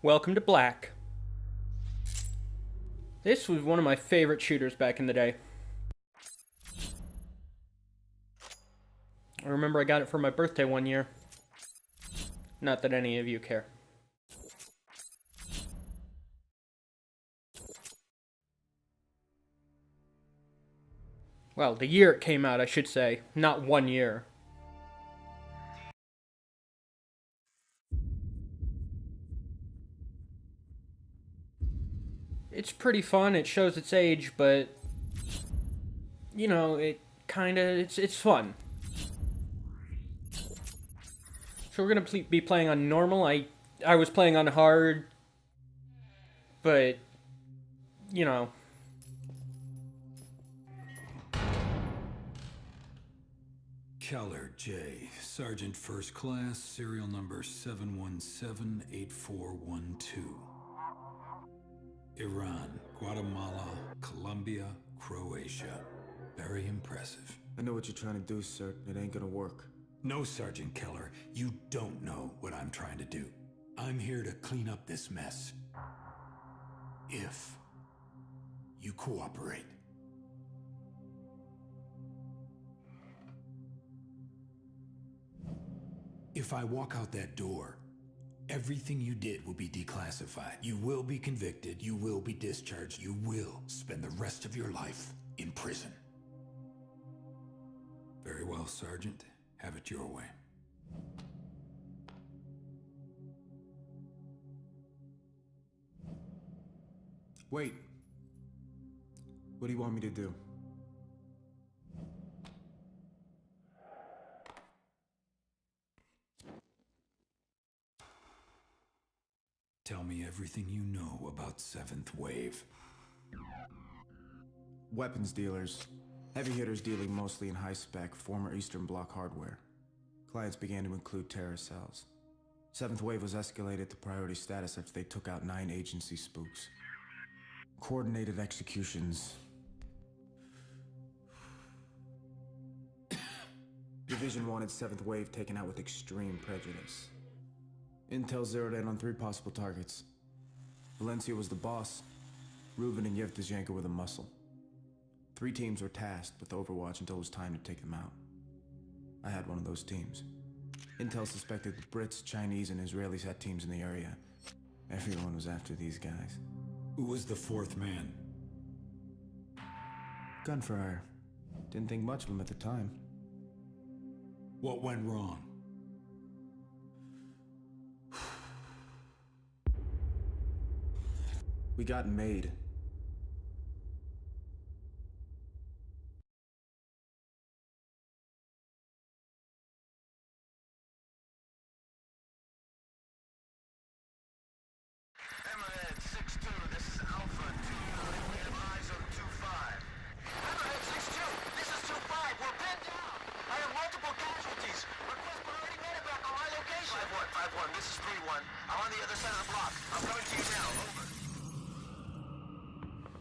Welcome to Black. This was one of my favorite shooters back in the day. I remember I got it for my birthday one year. Not that any of you care. Well, the year it came out, I should say. Not 1 year. It's pretty fun. It shows its age, but you know, it's fun. So we're gonna be playing on normal. I was playing on hard, but you know. Keller J, Sergeant First Class, serial number 7178412. Iran, Guatemala, Colombia, Croatia. Very impressive. I know what you're trying to do, sir. It ain't gonna work. No, Sergeant Keller, you don't know what I'm trying to do. I'm here to clean up this mess. If you cooperate. If I walk out that door, everything you did will be declassified. You will be convicted, you will be discharged, you will spend the rest of your life in prison. Very well, Sergeant. Have it your way. Wait. What do you want me to do? Tell me everything you know about Seventh Wave. Weapons dealers. Heavy hitters dealing mostly in high-spec, former Eastern Bloc hardware. Clients began to include terrorist cells. Seventh Wave was escalated to priority status after they took out 9 agency spooks. Coordinated executions. Division wanted Seventh Wave taken out with extreme prejudice. Intel zeroed in on 3 possible targets. Valencia was the boss. Reuben and Yevtushenko were the muscle. 3 teams were tasked with Overwatch until it was time to take them out. I had one of those teams. Intel suspected the Brits, Chinese, and Israelis had teams in the area. Everyone was after these guys. Who was the 4th man? Gun for hire. Didn't think much of him at the time. What went wrong? We got made. Hammerhead 6-2, this is Alpha 2. We have eyes on 2-5. Hammerhead 6-2, this is 2-5. We're pinned down. I have multiple casualties. Request priority medevac on my location. 5-1, 5-1. This is 3-1. I'm on the other side of the block. I'm coming to you now. Over.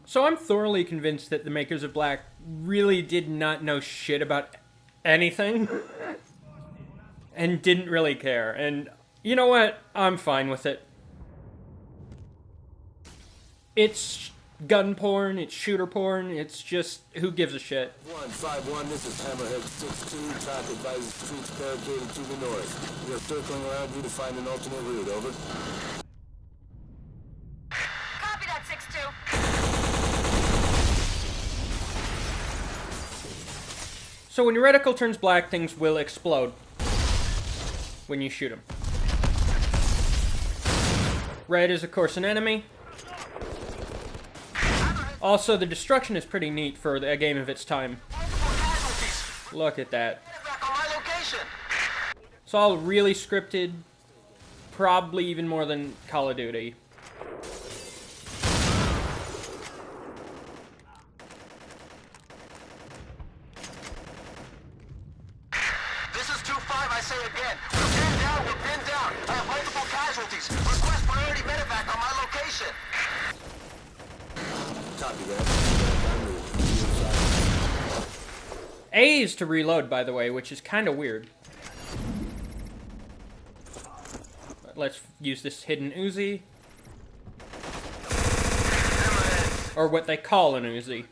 So I'm thoroughly convinced that the makers of Black really did not know shit about anything and didn't really care. And you know what? I'm fine with it. It's gun porn, it's shooter porn, it's just, who gives a shit? 5-1, this is Hammerhead 6-2. Track advises troops barricaded to the north. We are circling around you to find an alternate route. Over. Copy that, 6-2. So when your reticle turns black, things will explode when you shoot them. Red is, of course, an enemy. Also, the destruction is pretty neat for a game of its time. Look at that. It's all really scripted, probably even more than Call of Duty. This is 2-5, I say again. We're pinned down, we're pinned down. I have multiple casualties. Request priority medevac on my location. Copy that. A is to reload, by the way, which is kind of weird. Let's use this hidden Uzi. Or what they call an Uzi. 2-9,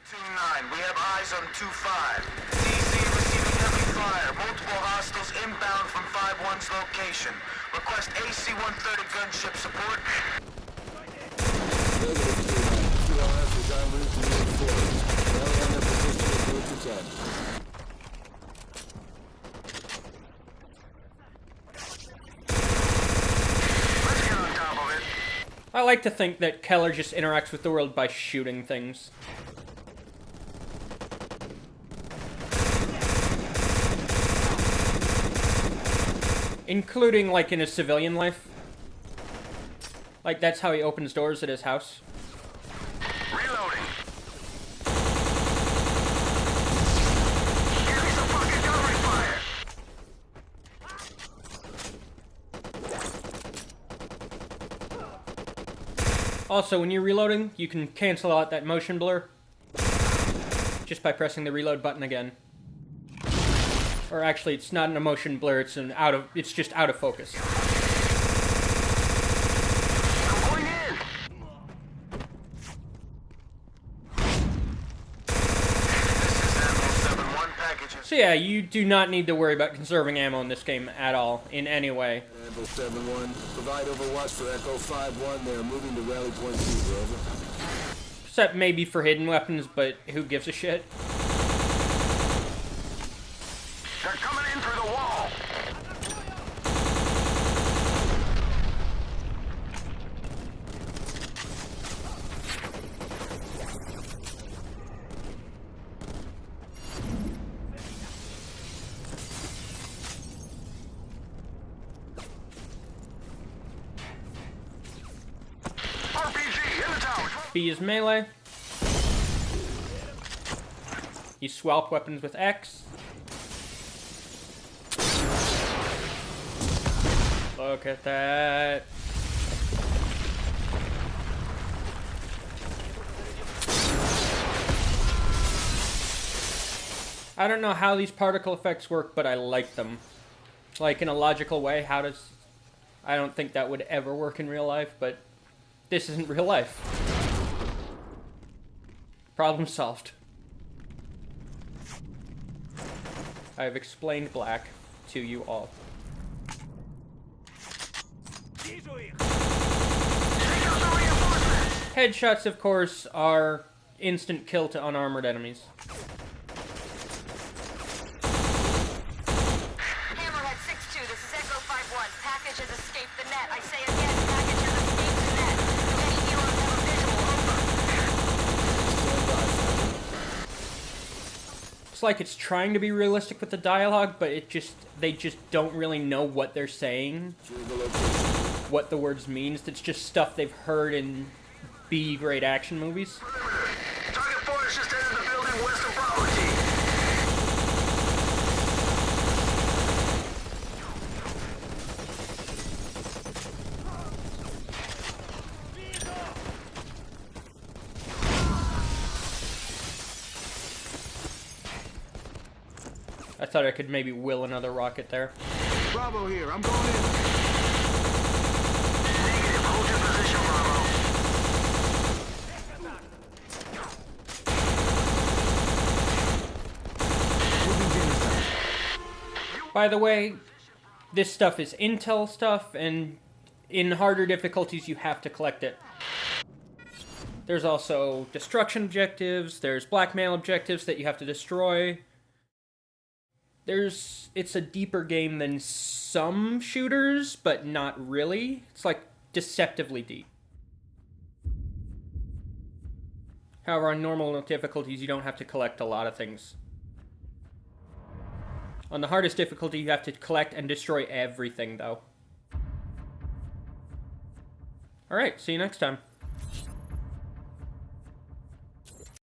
we have eyes on 2-5. DZ receiving heavy fire. Multiple hostiles inbound from 5-1's location. Request AC-130 gunship support. Let's get on top of it. I like to think that Keller just interacts with the world by shooting things. Including, like, in his civilian life. Like, that's how he opens doors at his house. Reloading. Give me some fucking covering fire. Also, when you're reloading, you can cancel out that motion blur just by pressing the reload button again. Or actually, it's not an motion blur, it's just out of focus. I'm going in. This is Ammo 7-1 packages. So yeah, you do not need to worry about conserving ammo in this game at all, in any way. Echo 7-1, provide overwatch for Echo 5-1. They are moving to Rally Point 2, over. Except maybe for hidden weapons, but who gives a shit? They're coming in through the wall. RPG in the tower. B is melee. You swap weapons with X. Look at that. I don't know how these particle effects work, but I like them. Like, in a logical way, how does... I don't think that would ever work in real life, but this isn't real life. Problem solved. I've explained Black to you all. Headshots, of course, are instant kill to unarmored enemies. Hammerhead 6-2, this is Echo 5-1. Package has escaped the net. I say again, package has escaped the net. Do any heroes have a visual? Over. It's like it's trying to be realistic with the dialogue, but they just don't really know what they're saying, what the words means. It's just stuff they've heard in B-grade action movies. Target 4 is just entered the building west of Bravo Team. I thought I could maybe will another rocket there. Bravo here, I'm going in. Negative. Hold your position, Bravo. By the way, this stuff is intel stuff, and in harder difficulties you have to collect it. There's also destruction objectives, there's blackmail objectives that you have to destroy. It's a deeper game than some shooters, but not really. It's like deceptively deep. However, on normal difficulties you don't have to collect a lot of things. On the hardest difficulty, you have to collect and destroy everything, though. Alright, see you next time.